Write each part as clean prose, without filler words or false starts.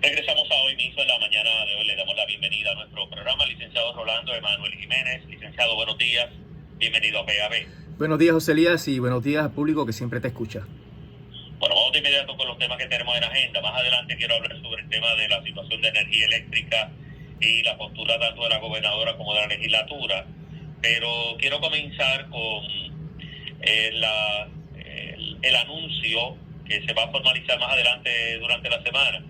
Regresamos a Hoy Mismo. En la mañana de hoy le damos la bienvenida a nuestro programa, licenciado Rolando Emanuel Jiménez. Licenciado, buenos días. Bienvenido a PAB. Buenos días, José Elías, y buenos días al público que siempre te escucha. Bueno, vamos de inmediato con los temas que tenemos en agenda. Más adelante quiero hablar sobre el tema de la situación de energía eléctrica y la postura tanto de la gobernadora como de la legislatura. Pero quiero comenzar con el anuncio que se va a formalizar más adelante durante la semana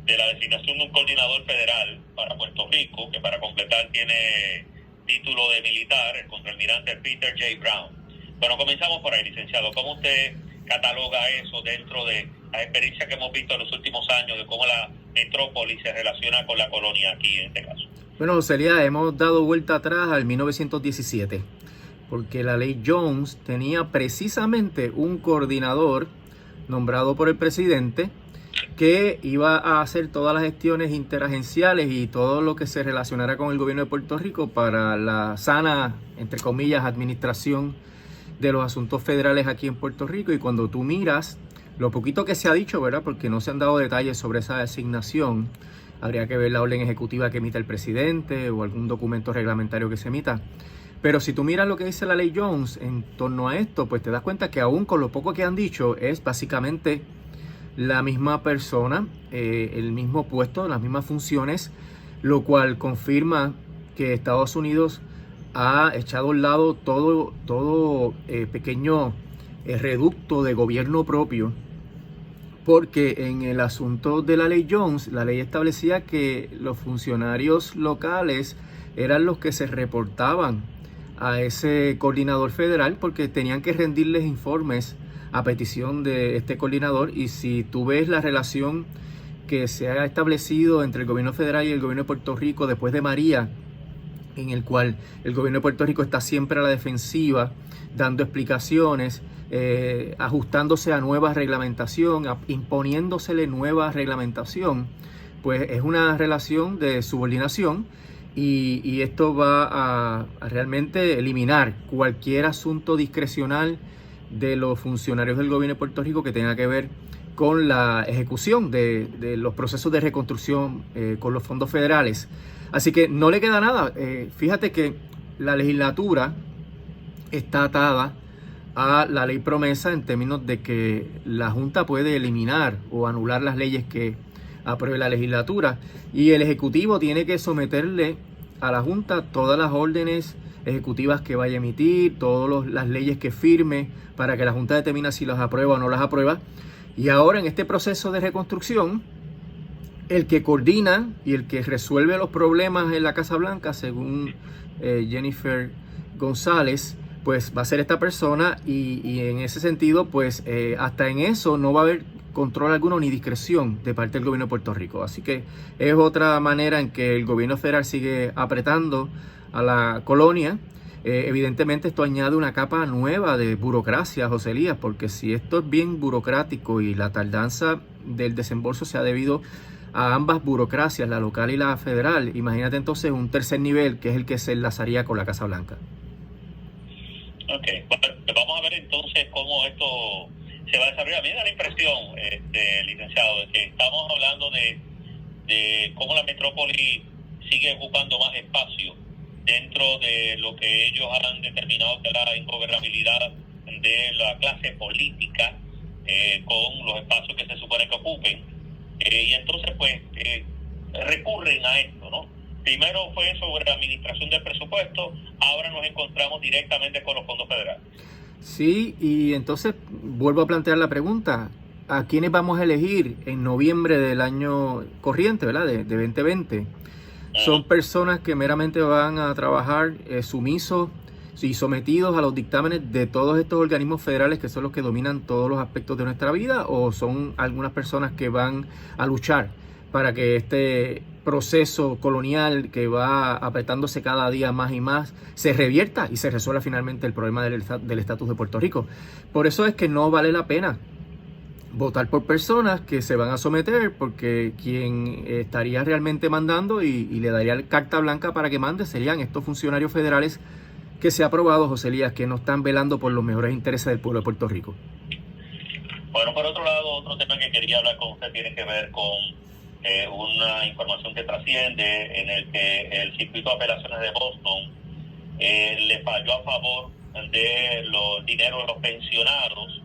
de la designación de un coordinador federal para Puerto Rico, que para completar tiene título de militar, el contraalmirante Peter J. Brown. Bueno, comenzamos por ahí, licenciado. ¿Cómo usted cataloga eso dentro de la experiencia que hemos visto en los últimos años de cómo la metrópoli se relaciona con la colonia aquí en este caso? Bueno, José Elías, hemos dado vuelta atrás al 1917, porque la ley Jones tenía precisamente un coordinador nombrado por el presidente que iba a hacer todas las gestiones interagenciales y todo lo que se relacionara con el gobierno de Puerto Rico para la sana, entre comillas, administración de los asuntos federales aquí en Puerto Rico. Y cuando tú miras lo poquito que se ha dicho, ¿verdad? Porque no se han dado detalles sobre esa designación, habría que ver la orden ejecutiva que emita el presidente o algún documento reglamentario que se emita. Pero si tú miras lo que dice la ley Jones en torno a esto, pues te das cuenta que aún con lo poco que han dicho es básicamente la misma persona, el mismo puesto, las mismas funciones, lo cual confirma que Estados Unidos ha echado a un lado todo pequeño reducto de gobierno propio, porque en el asunto de la ley Jones, la ley establecía que los funcionarios locales eran los que se reportaban a ese coordinador federal porque tenían que rendirles informes a petición de este coordinador. Y si tú ves la relación que se ha establecido entre el gobierno federal y el gobierno de Puerto Rico después de María, en el cual el gobierno de Puerto Rico está siempre a la defensiva, dando explicaciones, ajustándose a nueva reglamentación, imponiéndosele nueva reglamentación, pues es una relación de subordinación. Y esto va a realmente eliminar cualquier asunto discrecional de los funcionarios del gobierno de Puerto Rico que tenga que ver con la ejecución de los procesos de reconstrucción con los fondos federales. Así que no le queda nada. Fíjate que la legislatura está atada a la ley promesa en términos de que la Junta puede eliminar o anular las leyes que apruebe la legislatura, y el Ejecutivo tiene que someterle a la Junta todas las órdenes ejecutivas que vaya a emitir, todas las leyes que firme, para que la Junta determine si las aprueba o no las aprueba. Y ahora en este proceso de reconstrucción, el que coordina y el que resuelve los problemas en la Casa Blanca, según Jennifer González, pues va a ser esta persona, y en ese sentido, pues hasta en eso no va a haber control alguno ni discreción de parte del gobierno de Puerto Rico. Así que es otra manera en que el gobierno federal sigue apretando a la colonia. Evidentemente esto añade una capa nueva de burocracia, José Elías, porque si esto es bien burocrático y la tardanza del desembolso se ha debido a ambas burocracias, la local y la federal, imagínate entonces un tercer nivel que es el que se enlazaría con la Casa Blanca. Ok, bueno, vamos a ver entonces cómo esto se va a desarrollar. A mí me da la impresión, licenciado, de que estamos hablando de cómo la metrópoli sigue ocupando más espacio dentro de lo que ellos han determinado que es la ingobernabilidad de la clase política, con los espacios que se supone que ocupen. Y entonces, pues, recurren a esto, ¿no? Primero fue sobre la administración del presupuesto, ahora nos encontramos directamente con los fondos federales. Sí, y entonces vuelvo a plantear la pregunta: ¿a quiénes vamos a elegir en noviembre del año corriente, ¿verdad? De 2020. Son personas que meramente van a trabajar sumisos y sometidos a los dictámenes de todos estos organismos federales que son los que dominan todos los aspectos de nuestra vida, o son algunas personas que van a luchar para que este proceso colonial que va apretándose cada día más y más se revierta y se resuelva finalmente el problema del estatus de Puerto Rico? Por eso es que no vale la pena votar por personas que se van a someter, porque quien estaría realmente mandando y le daría carta blanca para que mande serían estos funcionarios federales que se ha aprobado, José Elías, que no están velando por los mejores intereses del pueblo de Puerto Rico. Bueno, por otro lado, otro tema que quería hablar con usted tiene que ver con una información que trasciende en el que el circuito de apelaciones de Boston le falló a favor de los dineros de los pensionados.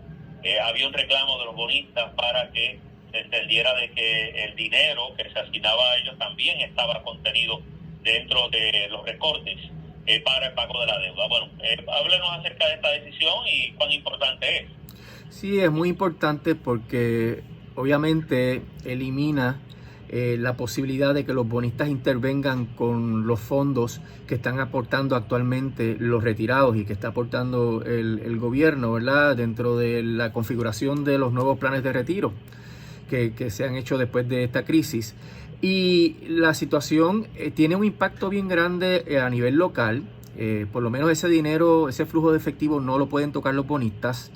Había un reclamo de los bonistas para que se entendiera de que el dinero que se asignaba a ellos también estaba contenido dentro de los recortes para el pago de la deuda. Bueno, háblenos acerca de esta decisión y cuán importante es. Sí, es muy importante porque obviamente elimina la posibilidad de que los bonistas intervengan con los fondos que están aportando actualmente los retirados y que está aportando el gobierno, ¿verdad? Dentro de la configuración de los nuevos planes de retiro que se han hecho después de esta crisis. Y la situación tiene un impacto bien grande a nivel local. Por lo menos ese dinero, ese flujo de efectivo no lo pueden tocar los bonistas.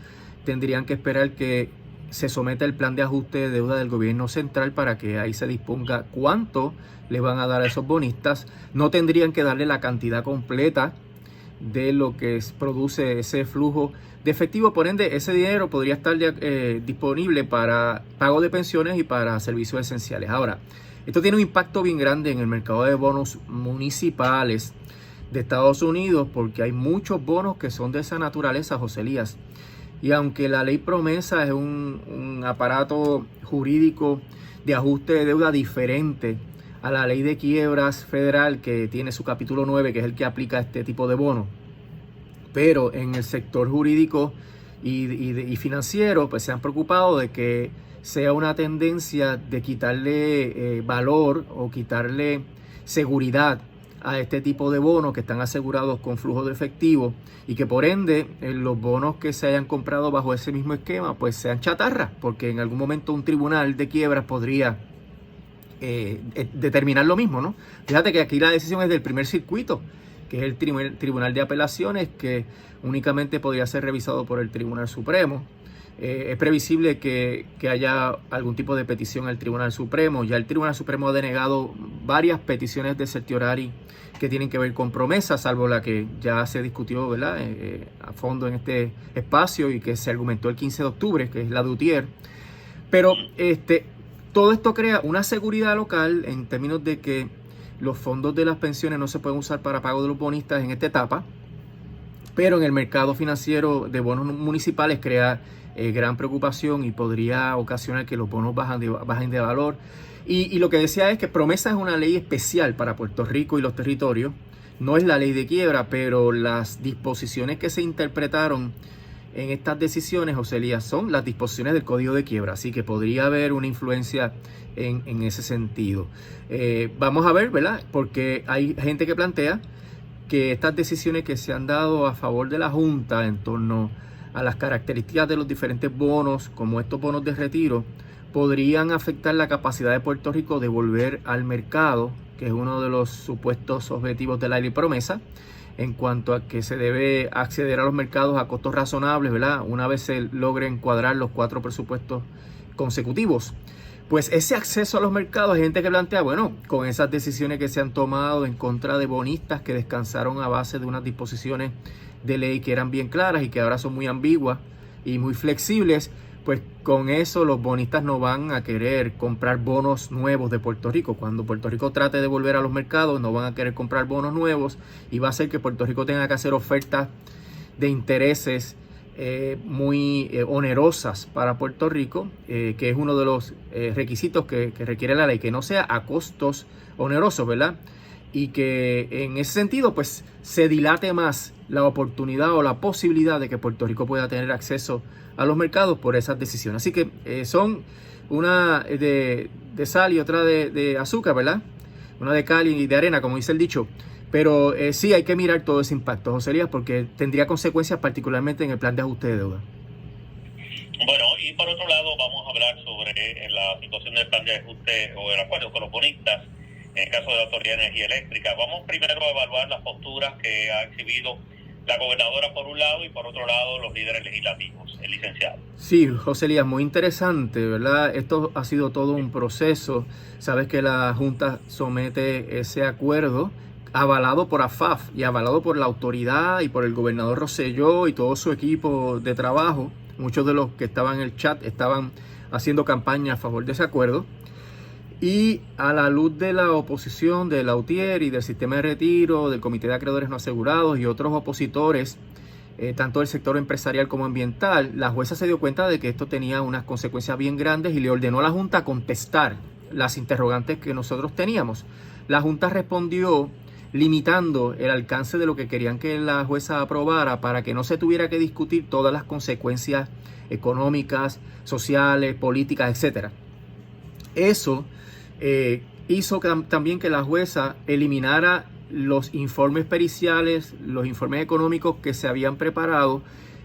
Tendrían que esperar que se someta el plan de ajuste de deuda del gobierno central para que ahí se disponga cuánto le van a dar a esos bonistas. No tendrían que darle la cantidad completa de lo que produce ese flujo de efectivo. Por ende, ese dinero podría estar disponible para pago de pensiones y para servicios esenciales. Ahora, esto tiene un impacto bien grande en el mercado de bonos municipales de Estados Unidos porque hay muchos bonos que son de esa naturaleza, José Elías. Y aunque la ley promesa es un aparato jurídico de ajuste de deuda diferente a la ley de quiebras federal que tiene su capítulo 9, que es el que aplica este tipo de bonos, pero en el sector jurídico y financiero pues se han preocupado de que sea una tendencia de quitarle valor o quitarle seguridad a este tipo de bonos que están asegurados con flujo de efectivo y que por ende los bonos que se hayan comprado bajo ese mismo esquema pues sean chatarra, porque en algún momento un tribunal de quiebras podría determinar lo mismo, ¿no? Fíjate que aquí la decisión es del primer circuito, que es el Tribunal de Apelaciones, que únicamente podría ser revisado por el Tribunal Supremo. Es previsible que haya algún tipo de petición al Tribunal Supremo. Ya el Tribunal Supremo ha denegado varias peticiones de certiorari que tienen que ver con promesas, salvo la que ya se discutió, ¿verdad? A fondo en este espacio y que se argumentó el 15 de octubre, que es la de Utier. Pero todo esto crea una seguridad local en términos de que los fondos de las pensiones no se pueden usar para pago de los bonistas en esta etapa, pero en el mercado financiero de bonos municipales crea gran preocupación y podría ocasionar que los bonos bajen de valor. Y lo que decía es que promesa es una ley especial para Puerto Rico y los territorios. No es la ley de quiebra, pero las disposiciones que se interpretaron en estas decisiones, José Elías, son las disposiciones del Código de Quiebra. Así que podría haber una influencia en ese sentido. Vamos a ver, ¿verdad? Porque hay gente que plantea que estas decisiones que se han dado a favor de la Junta en torno a las características de los diferentes bonos, como estos bonos de retiro, podrían afectar la capacidad de Puerto Rico de volver al mercado, que es uno de los supuestos objetivos de la ley promesa, en cuanto a que se debe acceder a los mercados a costos razonables, ¿verdad? Una vez se logren cuadrar los 4 presupuestos consecutivos. Pues ese acceso a los mercados, hay gente que plantea, bueno, con esas decisiones que se han tomado en contra de bonistas que descansaron a base de unas disposiciones de ley que eran bien claras y que ahora son muy ambiguas y muy flexibles, pues con eso los bonistas no van a querer comprar bonos nuevos de Puerto Rico. Cuando Puerto Rico trate de volver a los mercados, no van a querer comprar bonos nuevos y va a hacer que Puerto Rico tenga que hacer ofertas de intereses muy onerosas para Puerto Rico, que es uno de los requisitos que requiere la ley, que no sea a costos onerosos, ¿verdad? Y que en ese sentido pues se dilate más la oportunidad o la posibilidad de que Puerto Rico pueda tener acceso a los mercados por esas decisiones. Así que son una de sal y otra de azúcar, ¿verdad? Una de cal y de arena, como dice el dicho. Pero sí hay que mirar todo ese impacto, José Elías, porque tendría consecuencias particularmente en el plan de ajuste de deuda. Bueno, y por otro lado vamos a hablar sobre la situación del plan de ajuste o el acuerdo con los bonistas en el caso de la Autoridad de Energía Eléctrica. Vamos primero a evaluar las posturas que ha exhibido la gobernadora por un lado y por otro lado los líderes legislativos, el licenciado. Sí, José Elías, muy interesante, ¿verdad? Esto ha sido todo un proceso. Sabes que la Junta somete ese acuerdo avalado por AFAF y avalado por la autoridad y por el gobernador Rosselló y todo su equipo de trabajo. Muchos de los que estaban en el chat estaban haciendo campaña a favor de ese acuerdo. Y a la luz de la oposición de Lautier y del sistema de retiro, del Comité de Acreedores No Asegurados y otros opositores, tanto del sector empresarial como ambiental, la jueza se dio cuenta de que esto tenía unas consecuencias bien grandes y le ordenó a la Junta contestar las interrogantes que nosotros teníamos. La Junta respondió limitando el alcance de lo que querían que la jueza aprobara para que no se tuviera que discutir todas las consecuencias económicas, sociales, políticas, etc. Eso hizo también que la jueza eliminara los informes periciales, los informes económicos que se habían preparado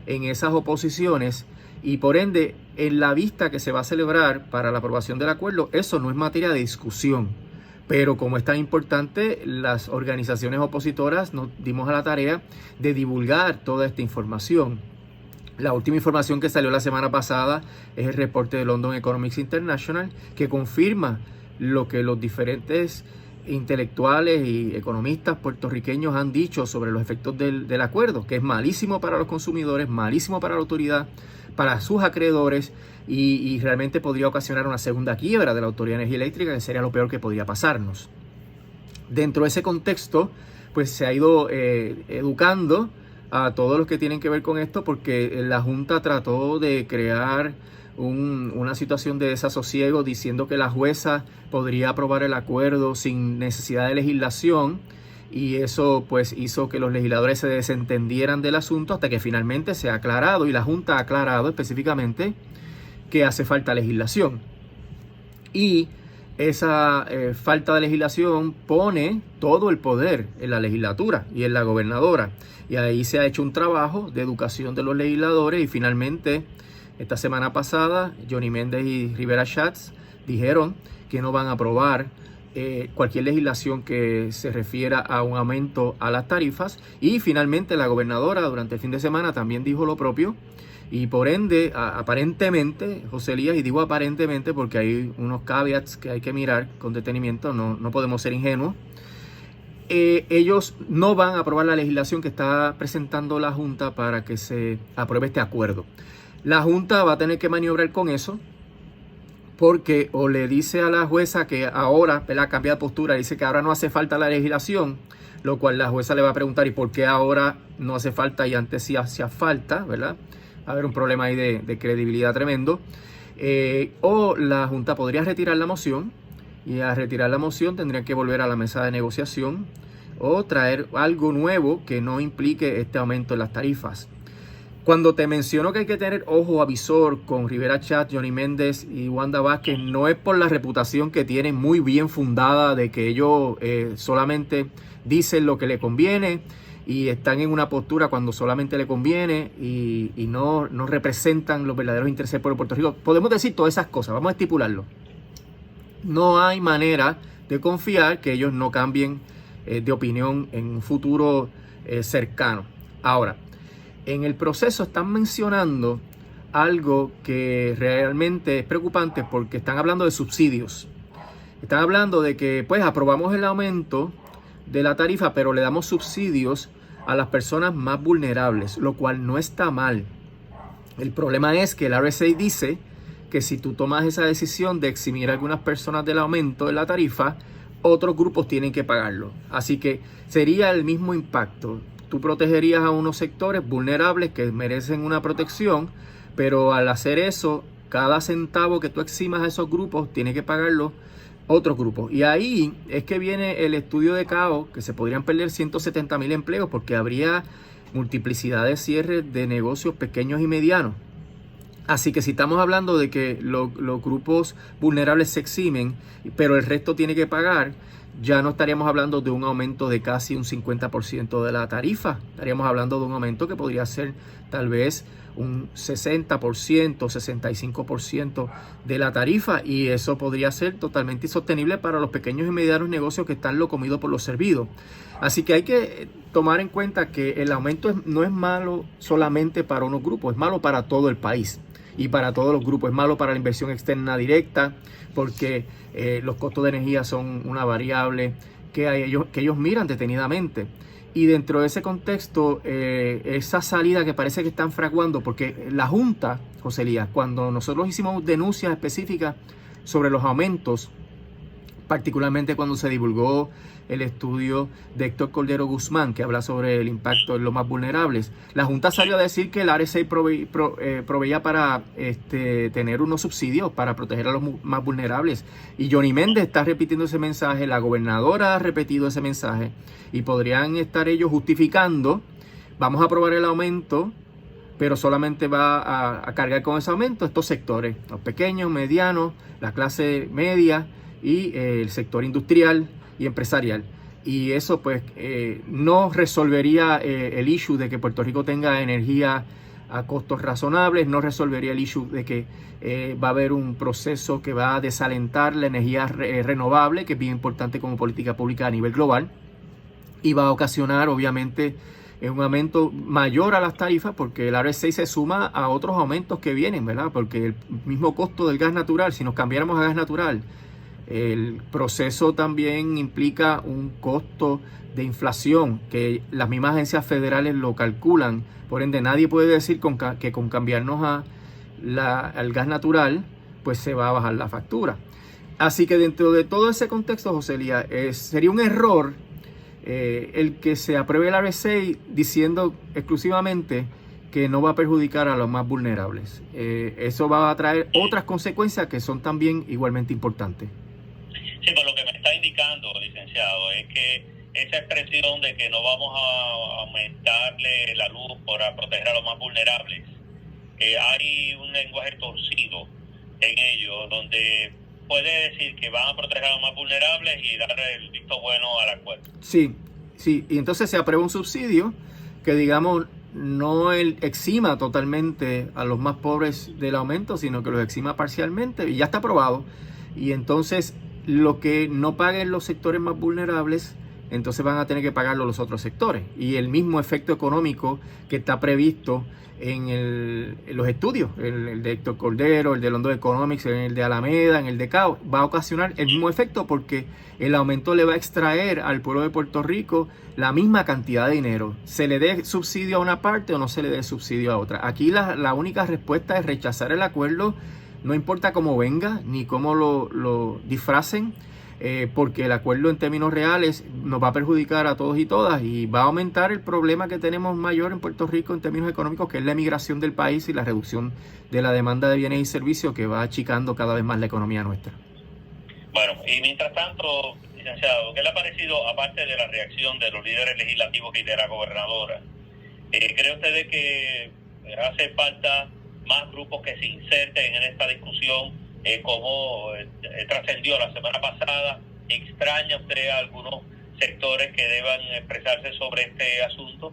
en esas oposiciones, y por ende en la vista que se va a celebrar para la aprobación del acuerdo, eso no es materia de discusión. Pero como es tan importante, las organizaciones opositoras nos dimos a la tarea de divulgar toda esta información. La última información que salió la semana pasada es el reporte de London Economics International, que confirma lo que los diferentes intelectuales y economistas puertorriqueños han dicho sobre los efectos del acuerdo, que es malísimo para los consumidores, malísimo para la autoridad, para sus acreedores, y realmente podría ocasionar una segunda quiebra de la Autoridad de Energía Eléctrica, que sería lo peor que podría pasarnos. Dentro de ese contexto, pues se ha ido educando a todos los que tienen que ver con esto, porque la Junta trató de crear una situación de desasosiego diciendo que la jueza podría aprobar el acuerdo sin necesidad de legislación, y eso pues hizo que los legisladores se desentendieran del asunto hasta que finalmente se ha aclarado, y la Junta ha aclarado específicamente que hace falta legislación. Y esa falta de legislación pone todo el poder en la legislatura y en la gobernadora, y ahí se ha hecho un trabajo de educación de los legisladores, y finalmente esta semana pasada Johnny Méndez y Rivera Schatz dijeron que no van a aprobar cualquier legislación que se refiera a un aumento a las tarifas, y finalmente la gobernadora durante el fin de semana también dijo lo propio. Y por ende, aparentemente, José Elías, y digo aparentemente porque hay unos caveats que hay que mirar con detenimiento, no podemos ser ingenuos, ellos no van a aprobar la legislación que está presentando la Junta para que se apruebe este acuerdo. La Junta va a tener que maniobrar con eso, porque o le dice a la jueza que ahora, ¿verdad?, cambia de postura, dice que ahora no hace falta la legislación, lo cual la jueza le va a preguntar, ¿y por qué ahora no hace falta y antes sí hacía falta?, ¿verdad? Va a haber un problema ahí de credibilidad tremendo. O la Junta podría retirar la moción, y al retirar la moción tendrían que volver a la mesa de negociación o traer algo nuevo que no implique este aumento en las tarifas. Cuando te menciono que hay que tener ojo avisor con Rivera Schatz, Johnny Méndez y Wanda Vázquez, no es por la reputación que tienen muy bien fundada de que ellos solamente dicen lo que le conviene y están en una postura cuando solamente le conviene, y no representan los verdaderos intereses por Puerto Rico. Podemos decir todas esas cosas, vamos a estipularlo. No hay manera de confiar que ellos no cambien de opinión en un futuro cercano. Ahora, en el proceso están mencionando algo que realmente es preocupante, porque están hablando de subsidios. Están hablando de que pues aprobamos el aumento de la tarifa, pero le damos subsidios a las personas más vulnerables, lo cual no está mal. El problema es que el RSA dice que si tú tomas esa decisión de eximir a algunas personas del aumento de la tarifa, otros grupos tienen que pagarlo. Así que sería el mismo impacto. Tú protegerías a unos sectores vulnerables que merecen una protección, pero al hacer eso, cada centavo que tú eximas a esos grupos tiene que pagarlo otros grupos. Y ahí es que viene el estudio de Cao, que se podrían perder 170,000 empleos, porque habría multiplicidad de cierres de negocios pequeños y medianos. Así que si estamos hablando de que los grupos vulnerables se eximen, pero el resto tiene que pagar, ya no estaríamos hablando de un aumento de casi un 50% de la tarifa. Estaríamos hablando de un aumento que podría ser tal vez un 60%, 65% de la tarifa, y eso podría ser totalmente insostenible para los pequeños y medianos negocios que están lo comido por lo servido. Así que hay que tomar en cuenta que el aumento no es malo solamente para unos grupos, es malo para todo el país y para todos los grupos. Es malo para la inversión externa directa, porque los costos de energía son una variable que ellos miran detenidamente. Y dentro de ese contexto, esa salida que parece que están fraguando, porque la Junta, José Elías, cuando nosotros hicimos denuncias específicas sobre los aumentos particularmente cuando se divulgó el estudio de Héctor Cordero Guzmán, que habla sobre el impacto en los más vulnerables. La Junta salió a decir que el RSA proveía para tener unos subsidios para proteger a los más vulnerables. Y Johnny Méndez está repitiendo ese mensaje, la gobernadora ha repetido ese mensaje, y podrían estar ellos justificando, vamos a aprobar el aumento, pero solamente va a cargar con ese aumento estos sectores, los pequeños, medianos, la clase media y el sector industrial y empresarial. Y eso pues no resolvería el issue de que Puerto Rico tenga energía a costos razonables, no resolvería el issue de que va a haber un proceso que va a desalentar la energía renovable, que es bien importante como política pública a nivel global, y va a ocasionar obviamente un aumento mayor a las tarifas, porque el RSA se suma a otros aumentos que vienen, ¿verdad? Porque el mismo costo del gas natural, si nos cambiáramos a gas natural, el proceso también implica un costo de inflación que las mismas agencias federales lo calculan. Por ende, nadie puede decir que con cambiarnos al gas natural, pues se va a bajar la factura. Así que dentro de todo ese contexto, José Elías, sería un error el que se apruebe el RSA diciendo exclusivamente que no va a perjudicar a los más vulnerables. Eso va a traer otras consecuencias que son también igualmente importantes. Sí, pero lo que me está indicando, licenciado, es que esa expresión de que no vamos a aumentarle la luz para proteger a los más vulnerables, hay un lenguaje torcido en ello, donde puede decir que van a proteger a los más vulnerables y dar el visto bueno al acuerdo. Sí, y entonces se aprueba un subsidio que, digamos, no exima totalmente a los más pobres del aumento, sino que los exima parcialmente, y ya está aprobado. Y entonces lo que no paguen los sectores más vulnerables, entonces van a tener que pagarlo los otros sectores. Y el mismo efecto económico que está previsto en los estudios, el de Héctor Cordero, el de London Economics, el de Alameda, en el de CAO, va a ocasionar el mismo efecto, porque el aumento le va a extraer al pueblo de Puerto Rico la misma cantidad de dinero. Se le dé subsidio a una parte o no se le dé subsidio a otra. Aquí la única respuesta es rechazar el acuerdo, no importa cómo venga ni cómo lo disfracen, porque el acuerdo en términos reales nos va a perjudicar a todos y todas, y va a aumentar el problema que tenemos mayor en Puerto Rico en términos económicos, que es la emigración del país y la reducción de la demanda de bienes y servicios, que va achicando cada vez más la economía nuestra. Bueno, y mientras tanto, licenciado, ¿qué le ha parecido, aparte de la reacción de los líderes legislativos y de la gobernadora? ¿Cree usted que hace falta más grupos que se inserten en esta discusión, como trascendió la semana pasada? ¿Extraña usted a algunos sectores que deban expresarse sobre este asunto?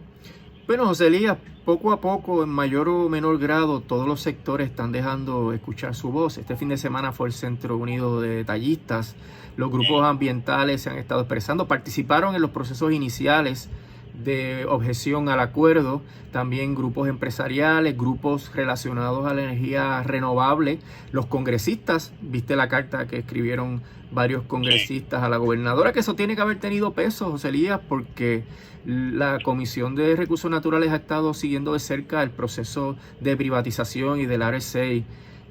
Bueno, José Elías, poco a poco, en mayor o menor grado, todos los sectores están dejando escuchar su voz. Este fin de semana fue el Centro Unido de Detallistas. Los grupos ambientales se han estado expresando, participaron en los procesos iniciales de objeción al acuerdo, también grupos empresariales, grupos relacionados a la energía renovable, los congresistas, viste la carta que escribieron varios congresistas a la gobernadora, que eso tiene que haber tenido peso, José Elías, porque la Comisión de Recursos Naturales ha estado siguiendo de cerca el proceso de privatización y del RSA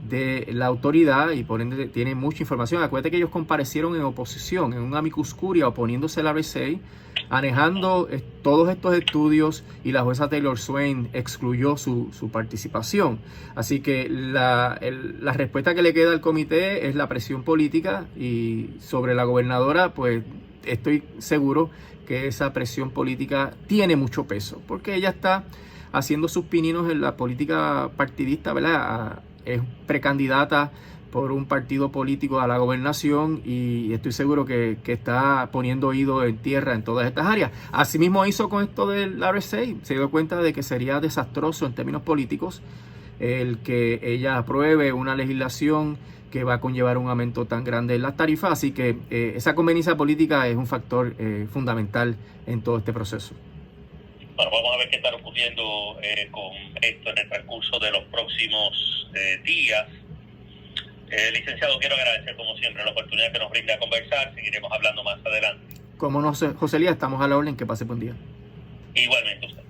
de la autoridad, y por ende tiene mucha información. Acuérdate que ellos comparecieron en oposición, en un amicus curiae, oponiéndose al RSA, anejando todos estos estudios, y la jueza Taylor Swain excluyó su participación. Así que la respuesta que le queda al comité es la presión política, y sobre la gobernadora, pues estoy seguro que esa presión política tiene mucho peso, porque ella está haciendo sus pininos en la política partidista, ¿verdad? Es precandidata por un partido político a la gobernación, y estoy seguro que está poniendo oído en tierra en todas estas áreas. Asimismo hizo con esto del RSA, se dio cuenta de que sería desastroso en términos políticos el que ella apruebe una legislación que va a conllevar un aumento tan grande en las tarifas, así que esa conveniencia política es un factor fundamental en todo este proceso. Bueno, vamos a ver qué está ocurriendo con esto en el transcurso de los próximos días. Licenciado, quiero agradecer como siempre la oportunidad que nos brinda a conversar. Seguiremos hablando más adelante. Como no, José Elías, estamos a la orden. Que pase buen día. Igualmente usted.